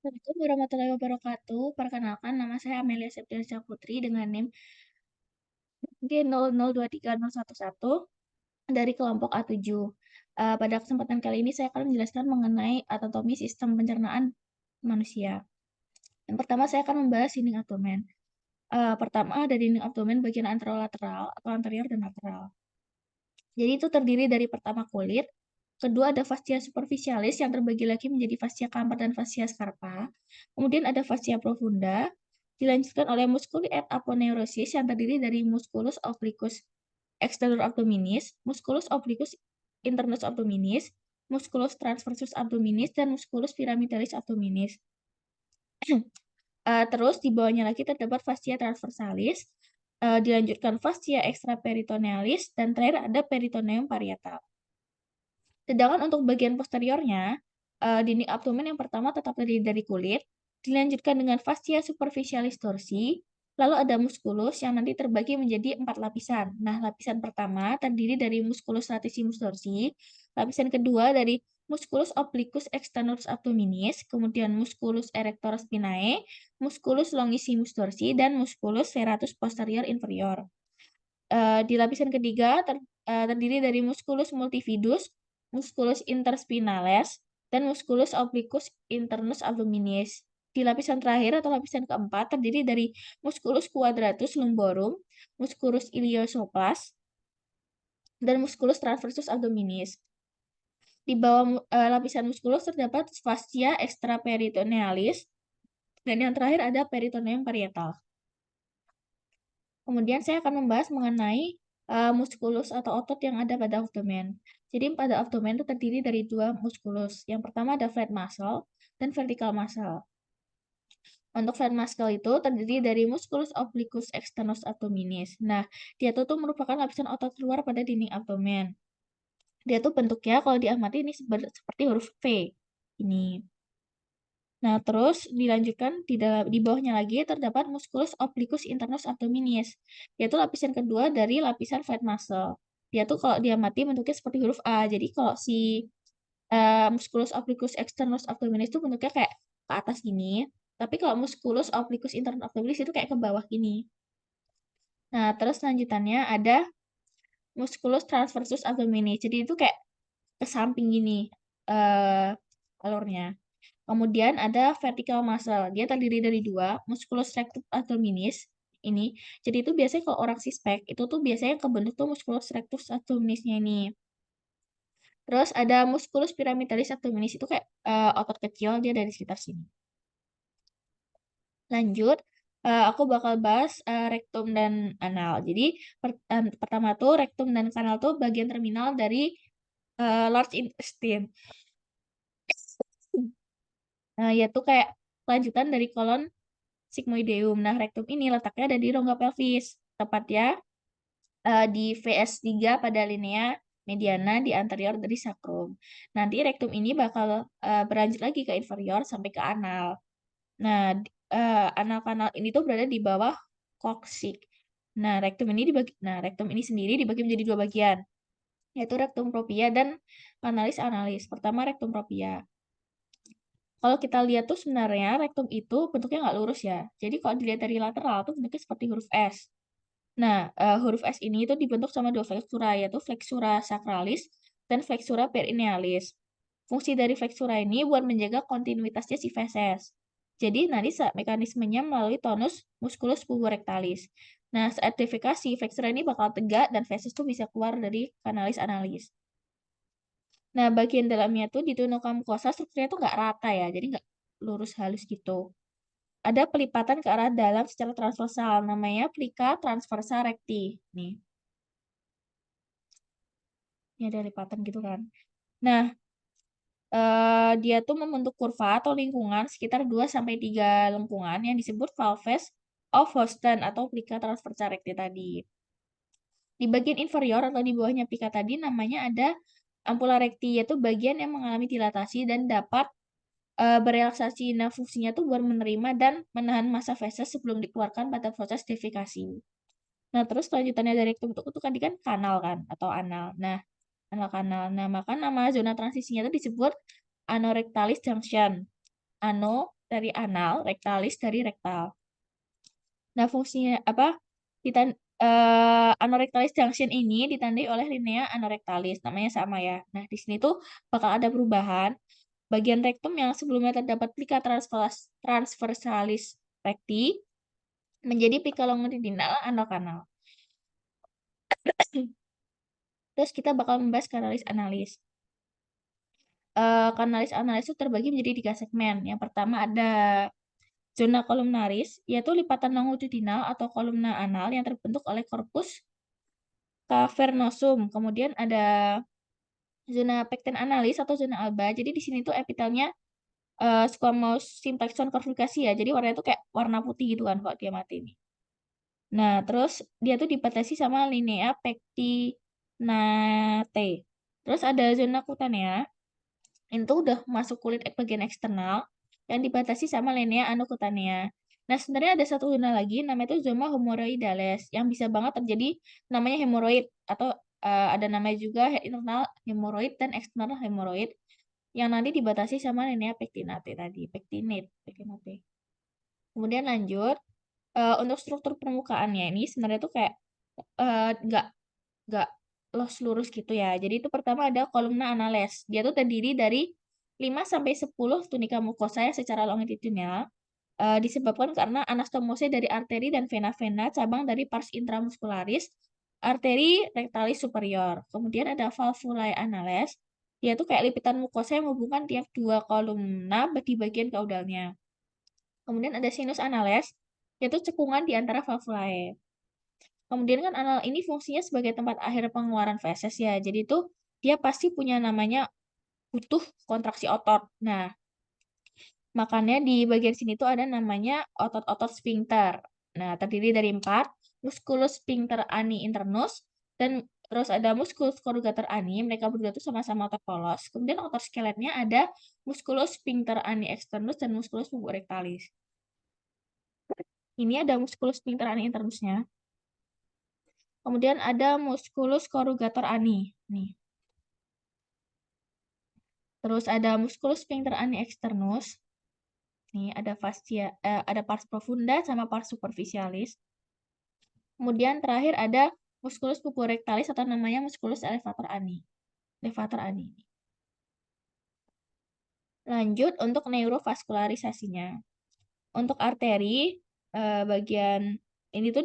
Assalamualaikum warahmatullahi wabarakatuh. Perkenalkan, nama saya Amelia Septiasa Putri dengan NIM G00230111 dari kelompok A7. Pada kesempatan kali ini saya akan menjelaskan mengenai anatomi sistem pencernaan manusia. Yang pertama saya akan membahas dinding abdomen. Pertama ada dinding abdomen bagian anterolateral atau anterior dan lateral. Jadi itu terdiri dari pertama kulit, kedua ada fascia superficialis yang terbagi lagi menjadi fascia kamper dan fascia scarpa. Kemudian ada fascia profunda, dilanjutkan oleh musculi et aponeurosis yang terdiri dari musculus obliquus externus abdominis, musculus obliquus internus abdominis, musculus transversus abdominis, dan musculus pyramidalis abdominis. Terus di bawahnya lagi terdapat fascia transversalis, dilanjutkan fascia extraperitonealis, dan terakhir ada peritoneum parietal. Sedangkan untuk bagian posteriornya, dinding abdomen yang pertama tetap terdiri dari kulit, dilanjutkan dengan fascia superficialis dorsi, lalu ada musculus yang nanti terbagi menjadi 4 lapisan. Nah, lapisan pertama terdiri dari musculus latissimus dorsi, lapisan kedua dari musculus obliquus externus abdominis, kemudian musculus erector spinae, musculus longissimus dorsi, dan musculus serratus posterior inferior. Di lapisan ketiga terdiri dari musculus multifidus, musculus interspinales, dan musculus obliquus internus abdominis. Di lapisan terakhir atau lapisan keempat terdiri dari musculus quadratus lumborum, musculus iliopsoas, dan musculus transversus abdominis. Di bawah lapisan musculus terdapat fascia extraperitonealis, dan yang terakhir ada peritoneum parietal. Kemudian saya akan membahas mengenai muskulus atau otot yang ada pada abdomen. Jadi pada abdomen itu terdiri dari dua muskulus. Yang pertama ada flat muscle dan vertical muscle. Untuk flat muscle itu terdiri dari musculus obliquus externus abdominis. Nah, dia tuh merupakan lapisan otot luar pada dinding abdomen. Dia tuh bentuknya kalau diamati ini seperti huruf V. Ini. Nah, terus dilanjutkan di bawahnya lagi terdapat musculus obliquus internus abdominis, yaitu lapisan kedua dari lapisan fat muscle. Dia tuh kalau diamati bentuknya seperti huruf A. Jadi kalau si musculus obliquus externus abdominis itu bentuknya kayak ke atas gini, tapi kalau musculus obliquus internus abdominis itu kayak ke bawah gini. Nah, terus lanjutannya ada musculus transversus abdominis. Jadi itu kayak ke samping gini alurnya. Kemudian ada vertical muscle. Dia terdiri dari dua, musculus rectus abdominis ini. Jadi itu biasanya kalau orang sispek, itu tuh biasanya kebentuk tuh musculus rectus abdominisnya ini. Terus ada musculus pyramidalis abdominis itu kayak otot kecil, dia dari sekitar sini. Lanjut, aku bakal bahas rektum dan anal. Jadi pertama tuh rektum dan kanal tuh bagian terminal dari large intestine. Nah, yaitu kayak lanjutan dari kolon sigmoideum. Nah, rektum ini letaknya ada di rongga pelvis, tepatnya di VS3 pada linea mediana di anterior dari sacrum. Nanti rektum ini bakal berlanjut lagi ke inferior sampai ke anal. Nah, anal kanal ini tuh berada di bawah coccyx. Nah, rektum ini sendiri dibagi menjadi dua bagian, yaitu rektum propria dan kanalis analis. Pertama, rektum propria. Kalau kita lihat tuh sebenarnya rektum itu bentuknya nggak lurus ya. Jadi kalau dilihat dari lateral tuh bentuknya seperti huruf S. Nah, huruf S ini itu dibentuk sama dua flexura, yaitu flexura sacralis dan flexura perinealis. Fungsi dari flexura ini buat menjaga kontinuitasnya si feses. Jadi nanti mekanismenya melalui tonus musculus puborectalis. Nah, saat defekasi, flexura ini bakal tegak dan feses tuh bisa keluar dari kanalis analis. Nah, bagian dalamnya tuh di tunnel mucosa strukturnya tuh nggak rata ya, jadi nggak lurus halus gitu. Ada pelipatan ke arah dalam secara transversal, namanya plica transversa recti. Nih, ini ada lipatan gitu kan. Nah, dia tuh membentuk kurva atau lingkungan sekitar 2-3 lengkungan yang disebut valves of Houston atau plica transversa recti tadi. Di bagian inferior atau di bawahnya plica tadi namanya ada ampula recti, yaitu bagian yang mengalami dilatasi dan dapat berelaksasi. Nah, fungsinya tuh buat menerima dan menahan massa feses sebelum dikeluarkan pada proses defekasi. Nah, terus lanjutannya dari rektum itu tadi kan kanal kan atau anal. Nah, anal kanal. Nah, maka nama zona transisinya itu disebut anorectalis junction. Ano dari anal, rektalis dari rektal. Nah, fungsinya apa? Anorektalis junction ini ditandai oleh linea anorektalis, namanya sama ya. Nah, di sini tuh bakal ada perubahan. Bagian rektum yang sebelumnya terdapat plika transversalis recti menjadi plika longitudinal anokanal. Terus kita bakal membahas kanalis analis. Kanalis analis itu terbagi menjadi 3 segmen. Yang pertama ada zona kolumnaris, yaitu lipatan longitudinal atau kolumna anal yang terbentuk oleh korpus cavernosum. Kemudian ada zona pecten analis atau zona alba. Jadi di sini tuh epitelnya squamous sympaxon corrugaceae ya. Jadi warnanya tuh kayak warna putih gitu kan kalau dia mati ini. Nah, terus dia tuh dibatasi sama linea pectinate. Terus ada zona cutanea. Itu udah masuk kulit bagian eksternal yang dibatasi sama linea anocutanea. Nah, sebenarnya ada satu zona lagi namanya itu zona hemorrhoidales yang bisa banget terjadi namanya hemoroid atau ada namanya juga internal hemoroid dan eksternal hemoroid yang nanti dibatasi sama linea pectinate tadi, pectinate. Kemudian lanjut untuk struktur permukaannya ini sebenarnya tuh kayak nggak nggak lurus gitu ya. Jadi itu pertama ada kolumna anales. Dia tuh terdiri dari 5 sampai 10 tunika mukosa yang secara longitudinal disebabkan karena anastomose dari arteri dan vena-vena cabang dari pars intramuscularis, arteri rectalis superior. Kemudian ada valvulae anales. Dia tuh kayak lipitan mukosa yang menghubungkan tiap dua kolumna di bagian kaudalnya. Kemudian ada sinus anales, yaitu cekungan di antara valvulae. Kemudian kan anal ini fungsinya sebagai tempat akhir pengeluaran feses ya. Jadi itu dia pasti punya namanya butuh kontraksi otot. Nah, makanya di bagian sini tuh ada namanya otot-otot sphincter. Nah, terdiri dari 4, musculus sphincter ani internus, dan terus ada musculus corrugator ani, mereka berdua itu sama-sama otot polos. Kemudian otot skeletnya ada musculus sphincter ani externus dan musculus puborectalis. Ini ada musculus sphincter ani internusnya. Kemudian ada musculus corrugator ani. Nih. Terus ada musculus sphincter ani externus. Nih ada fascia, ada pars profunda sama pars superficialis. Kemudian terakhir ada musculus puborectalis atau namanya musculus elevator ani. Elevator ani. Lanjut untuk neurovaskularisasinya. Untuk arteri bagian ini tuh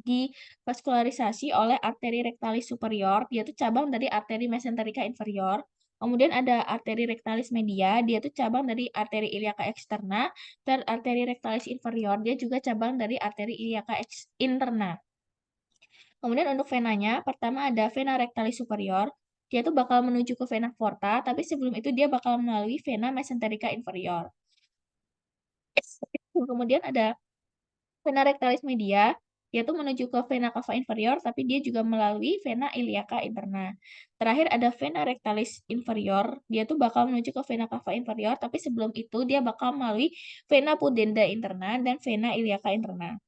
divaskularisasi oleh arteri rectalis superior, dia tuh cabang dari arteri mesenterica inferior. Kemudian ada arteri rectalis media, dia tuh cabang dari arteri iliaca externa, dan arteri rectalis inferior, dia juga cabang dari arteri iliaca interna. Kemudian untuk venanya, pertama ada vena rectalis superior, dia tuh bakal menuju ke vena porta, tapi sebelum itu dia bakal melalui vena mesenterica inferior. Kemudian ada vena rectalis media, yaitu menuju ke vena cava inferior, tapi dia juga melalui vena iliaca interna. Terakhir ada vena rectalis inferior, dia tuh bakal menuju ke vena cava inferior, tapi sebelum itu dia bakal melalui vena pudenda interna dan vena iliaca interna.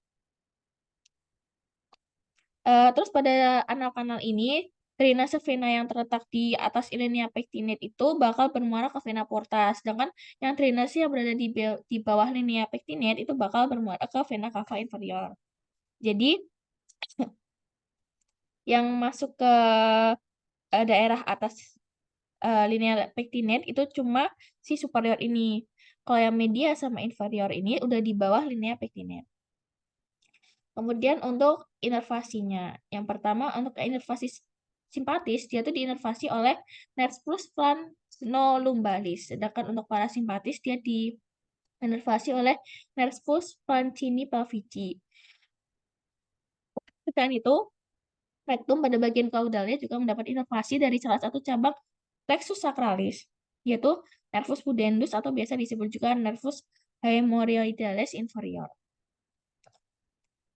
Terus pada anal-kanal ini, drainase vena yang terletak di atas linea pectinate itu bakal bermuara ke vena porta, sedangkan yang drainase yang berada di bawah linea pectinate itu bakal bermuara ke vena cava inferior. Jadi yang masuk ke daerah atas linea pectinate itu cuma si superior ini. Kalau yang media sama inferior ini udah di bawah linea pectinate. Kemudian untuk inervasinya. Yang pertama untuk inervasi simpatis, dia tuh diinervasi oleh nervus flanulumbalis. Sedangkan untuk parasimpatis dia diinervasi oleh nervus flancini pelvici. Selain itu, rektum pada bagian kaudalnya juga mendapat inervasi dari salah satu cabang plexus sacralis, yaitu nervus pudendus atau biasa disebut juga nervus hemorrhoidalis inferior.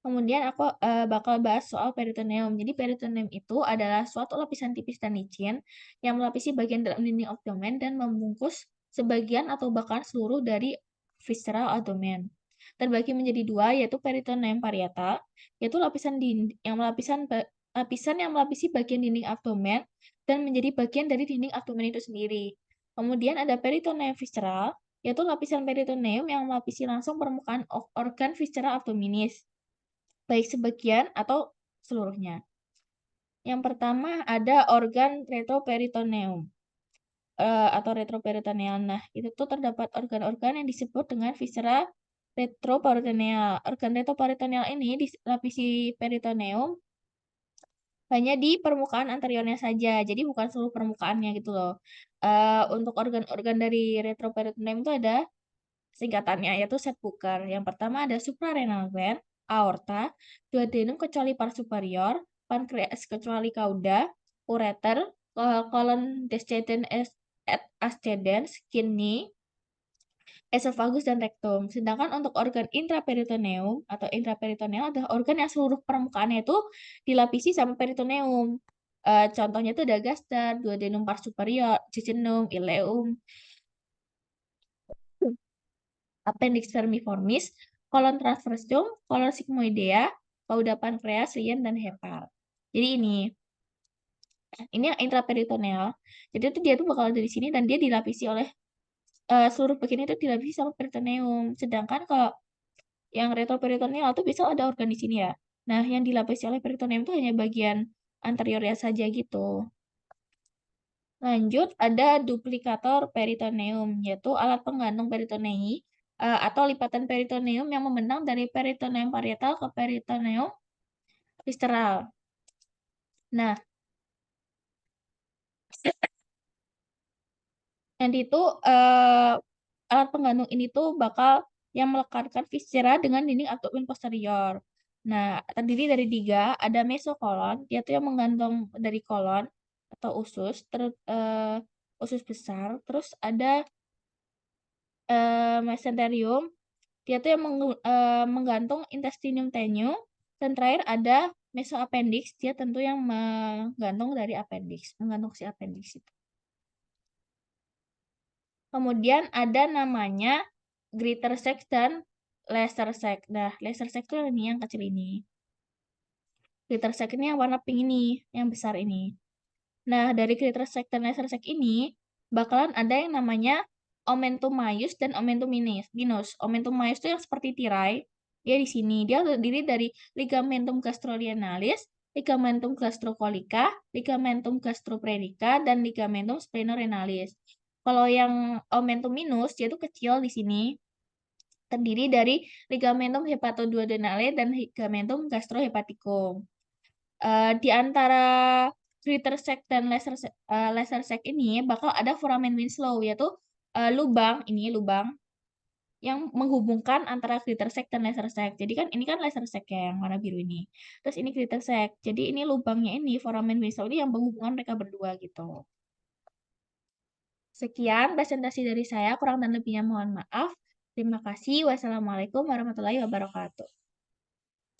Kemudian aku bakal bahas soal peritoneum. Jadi peritoneum itu adalah suatu lapisan tipis dan licin yang melapisi bagian dalam dinding abdomen dan membungkus sebagian atau bahkan seluruh dari visceral abdomen. Terbagi menjadi dua, yaitu peritoneum parietal, yaitu lapisan yang melapisi bagian dinding abdomen dan menjadi bagian dari dinding abdomen itu sendiri. Kemudian ada peritoneum visceral, yaitu lapisan peritoneum yang melapisi langsung permukaan organ visceral abdominis, baik sebagian atau seluruhnya. Yang pertama ada organ retroperitoneum atau retroperitoneal. Nah, itu tuh terdapat organ-organ yang disebut dengan viscera retroperitoneal. Organ retroperitoneal ini dilapisi peritoneum hanya di permukaan anteriornya saja, jadi bukan seluruh permukaannya gitu loh. Untuk organ-organ dari retroperitoneum itu ada singkatannya, yaitu set Booker. Yang pertama ada suprarenal gland, aorta, duodenum kecuali pars superior, pankreas kecuali cauda, ureter, colon descendens et ascendens, kidney, esophagus, dan rektum. Sedangkan untuk organ intraperitoneum atau intraperitoneal adalah organ yang seluruh permukaannya itu dilapisi sama peritoneum. Contohnya itu ada gaster, duodenum pars superior, jejunum, ileum, appendix vermiformis, kolon transversum, kolon sigmoidea, cauda pankreas, lien, dan hepar. Jadi ini yang intraperitoneal. Jadi itu dia tuh bakal dari sini dan dia dilapisi oleh seluruh bagian itu dilapisi sama peritoneum. Sedangkan kalau yang retroperitoneal tuh bisa ada organ di sini ya. Nah, yang dilapisi oleh peritoneum itu hanya bagian anteriornya saja gitu. Lanjut, ada duplikator peritoneum, yaitu alat penggantung peritonei atau lipatan peritoneum yang membentang dari peritoneum parietal ke peritoneum visceral. Nah, nanti itu alat penggantung ini tuh bakal yang melekatkan viscera dengan dinding abdomen posterior. Nah, terdiri dari 3, ada mesokolon, yaitu yang menggantung dari kolon atau usus, terus usus besar, terus ada mesenterium, dia tuh yang menggantung intestinum tenue, dan terakhir ada mesoappendix, dia tentu yang menggantung dari appendix, menggantung si appendix itu. Kemudian ada namanya greater sac dan lesser sac. Nah, lesser sac itu ini yang kecil ini. Greater sac ini yang warna pink ini, yang besar ini. Nah, dari greater sac dan lesser sac ini bakalan ada yang namanya omentum maius dan omentum minus. Omentum maius itu yang seperti tirai. Dia di sini. Dia terdiri dari ligamentum gastrolienalis, ligamentum gastrocolica, ligamentum gastropredica, dan ligamentum splenorenalis. Kalau yang omentum minus, dia tuh kecil di sini. Terdiri dari ligamentum hepatoduodenale dan ligamentum gastrohepaticum. Di antara greater sac dan lesser sac ini bakal ada foramen Winslow, yaitu lubang yang menghubungkan antara greater sac dan lesser sac. Jadi kan ini kan lesser sac ya yang warna biru ini. Terus ini greater sac. Jadi ini lubangnya ini foramen Winslow ini yang menghubungkan mereka berdua gitu. Sekian presentasi dari saya, kurang dan lebihnya mohon maaf. Terima kasih. Wassalamualaikum warahmatullahi wabarakatuh.